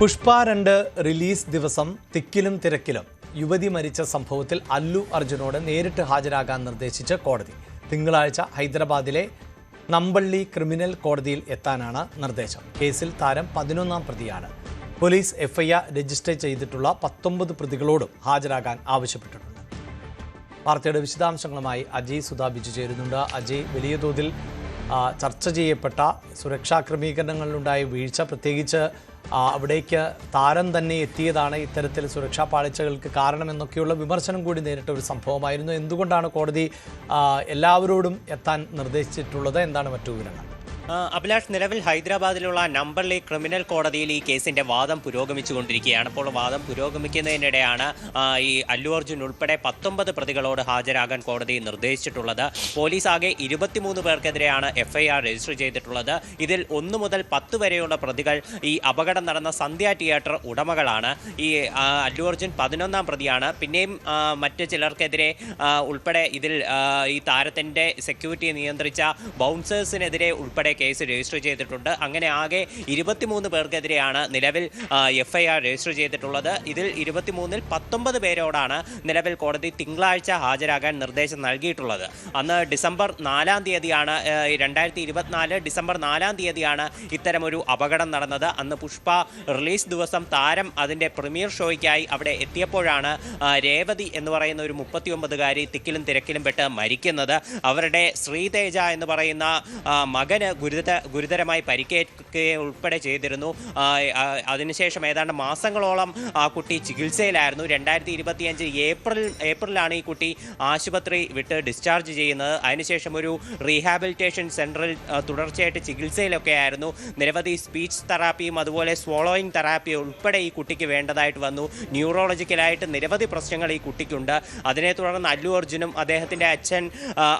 Pushpa 2 release ദിവസം തിക്കിലും തിരക്കിലും യുവതി മരിച്ച സംഭവത്തിൽ അല്ലു അർജുനോട് നേരിട്ട് ഹാജരാകാൻ നിർദ്ദേശിച്ച് കോടതി. തിങ്കളാഴ്ച ഹൈദരാബാദിലെ നമ്പള്ളി ക്രിമിനൽ കോടതിയിൽ എത്താനാണ് നിർദ്ദേശം. കേസിൽ താരം 11ാം പ്രതിയാണ്. പോലീസ് എഫ്ഐആർ രജിസ്റ്റർ ചെയ്തിട്ടുള്ള 19 പ്രതികളോടും ഹാജരാകാൻ ആവശ്യപ്പെട്ടിട്ടുണ്ട്. വാർത്തയുടെ വിശദാംശങ്ങളുമായി അജയ് സുധാ ബിജു ചേരുന്നുണ്ട്. അജയ്, വലിയ തോതിൽ ചർച്ച ചെയ്യപ്പെട്ട സുരക്ഷാ ക്രമീകരണങ്ങളിലുണ്ടായ വീഴ്ച, പ്രത്യേകിച്ച് അവിടേക്ക് താരം തന്നെ എത്തിയതാണ് ഇത്തരത്തിൽ സുരക്ഷാ പാളിച്ചകൾക്ക് കാരണമെന്നൊക്കെയുള്ള വിമർശനം കൂടി നേരിട്ട ഒരു സംഭവമായിരുന്നു. എന്തുകൊണ്ടാണ് കോടതി എല്ലാവരോടും എത്താൻ നിർദ്ദേശിച്ചിട്ടുള്ളത്? എന്താണ് മറ്റു വിവരങ്ങൾ? അഭിലാഷ്, നിലവിൽ ഹൈദരാബാദിലുള്ള നമ്പള്ളി ക്രിമിനൽ കോടതിയിൽ ഈ കേസിന്റെ വാദം പുരോഗമിച്ചുകൊണ്ടിരിക്കുകയാണ്. അപ്പോൾ വാദം പുരോഗമിക്കുന്നതിനിടെയാണ് ഈ അല്ലു അർജുൻ ഉൾപ്പെടെ 19 പ്രതികളോട് ഹാജരാകാൻ കോടതി നിർദ്ദേശിച്ചിട്ടുള്ളത്. പോലീസ് ആകെ 23 പേർക്കെതിരെയാണ് എഫ്ഐആർ രജിസ്റ്റർ ചെയ്തിട്ടുള്ളത്. ഇതിൽ 1 മുതൽ 10 വരെയുള്ള പ്രതികൾ ഈ അപകടം നടന്ന സന്ധ്യ തിയേറ്റർ ഉടമകളാണ്. ഈ അല്ലു അർജുൻ 11ാം പ്രതിയാണ്. പിന്നെയും മറ്റ് ചിലർക്കെതിരെ ഉൾപ്പെടെ ഇതിൽ ഈ താരത്തിന്റെ സെക്യൂരിറ്റി നിയന്ത്രിച്ച ബൗൺസേഴ്സിനെതിരെ ഉൾപ്പെടെ കേസ് രജിസ്റ്റർ ചെയ്തിട്ടുണ്ട്. അങ്ങനെ ആകെ 23 പേർക്കെതിരെയാണ് നിലവിൽ എഫ്ഐആർ രജിസ്റ്റർ ചെയ്തിട്ടുള്ളത്. ഇതിൽ 23-ൽ 19 പേരോടാണ് നിലവിൽ കോടതി തിങ്കളാഴ്ച ഹാജരാകാൻ നിർദ്ദേശം നൽകിയിട്ടുള്ളത്. അന്ന് ഡിസംബർ 4-ാം തീയതിയാണ് 2024 ഡിസംബർ 4-ാം തീയതിയാണ് ഇത്തരമൊരു അപകടം നടന്നത്. അന്ന് പുഷ്പ റിലീസ് ദിവസം താരം അതിൻ്റെ പ്രീമിയർ ഷോയ്ക്കായി അവിടെ എത്തിയപ്പോഴാണ് രേവതി എന്ന് പറയുന്ന ഒരു 39-കാരി തിക്കിലും തിരക്കിലും പെട്ട് മരിക്കുന്നത്. അവരുടെ ശ്രീതേജ എന്ന് പറയുന്ന മകന് ഗുരുതരമായി പരിക്കേൽക്കുകയും ഉൾപ്പെടെ ചെയ്തിരുന്നു. അതിനുശേഷം ഏതാണ്ട് മാസങ്ങളോളം ആ കുട്ടി ചികിത്സയിലായിരുന്നു. 2025 ഏപ്രിലാണ് ഈ കുട്ടി ആശുപത്രി വിട്ട് ഡിസ്ചാർജ് ചെയ്യുന്നത്. അതിനുശേഷം ഒരു റീഹാബിലിറ്റേഷൻ സെൻറ്ററിൽ തുടർച്ചയായിട്ട് ചികിത്സയിലൊക്കെ ആയിരുന്നു. നിരവധി സ്പീച്ച് തെറാപ്പിയും അതുപോലെ സ്വോളോയിങ് തെറാപ്പിയും ഉൾപ്പെടെ ഈ കുട്ടിക്ക് വേണ്ടതായിട്ട് വന്നു. ന്യൂറോളജിക്കലായിട്ട് നിരവധി പ്രശ്നങ്ങൾ ഈ കുട്ടിക്കുണ്ട്. അതിനെ തുടർന്ന് അല്ലു അർജുനും അദ്ദേഹത്തിൻ്റെ അച്ഛൻ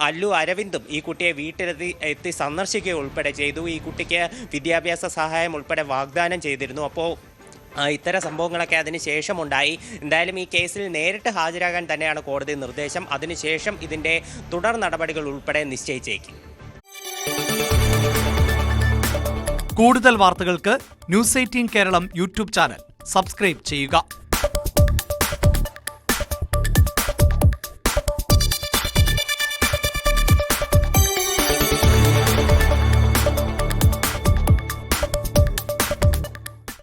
അല്ലു അരവിന്ദും ഈ കുട്ടിയെ വീട്ടിലെത്തി സന്ദർശിക്കുക ഉൾപ്പെടെ ചെയ്തു. ഈ കുട്ടിക്ക് വിദ്യാഭ്യാസ സഹായം ഉൾപ്പെടെ വാഗ്ദാനം ചെയ്തിരുന്നു. അപ്പോൾ ഇത്തരം സംഭവങ്ങളൊക്കെ അതിന് ശേഷമുണ്ടായി. എന്തായാലും ഈ കേസിൽ നേരിട്ട് ഹാജരാകാൻ തന്നെയാണ് കോടതി നിർദ്ദേശം. അതിനുശേഷം ഇതിൻ്റെ തുടർ നടപടികൾ ഉൾപ്പെടെ നിശ്ചയിച്ചേക്കും. കൂടുതൽ വാർത്തകൾക്ക് news 18 Keralam YouTube channel subscribe ചെയ്യുക.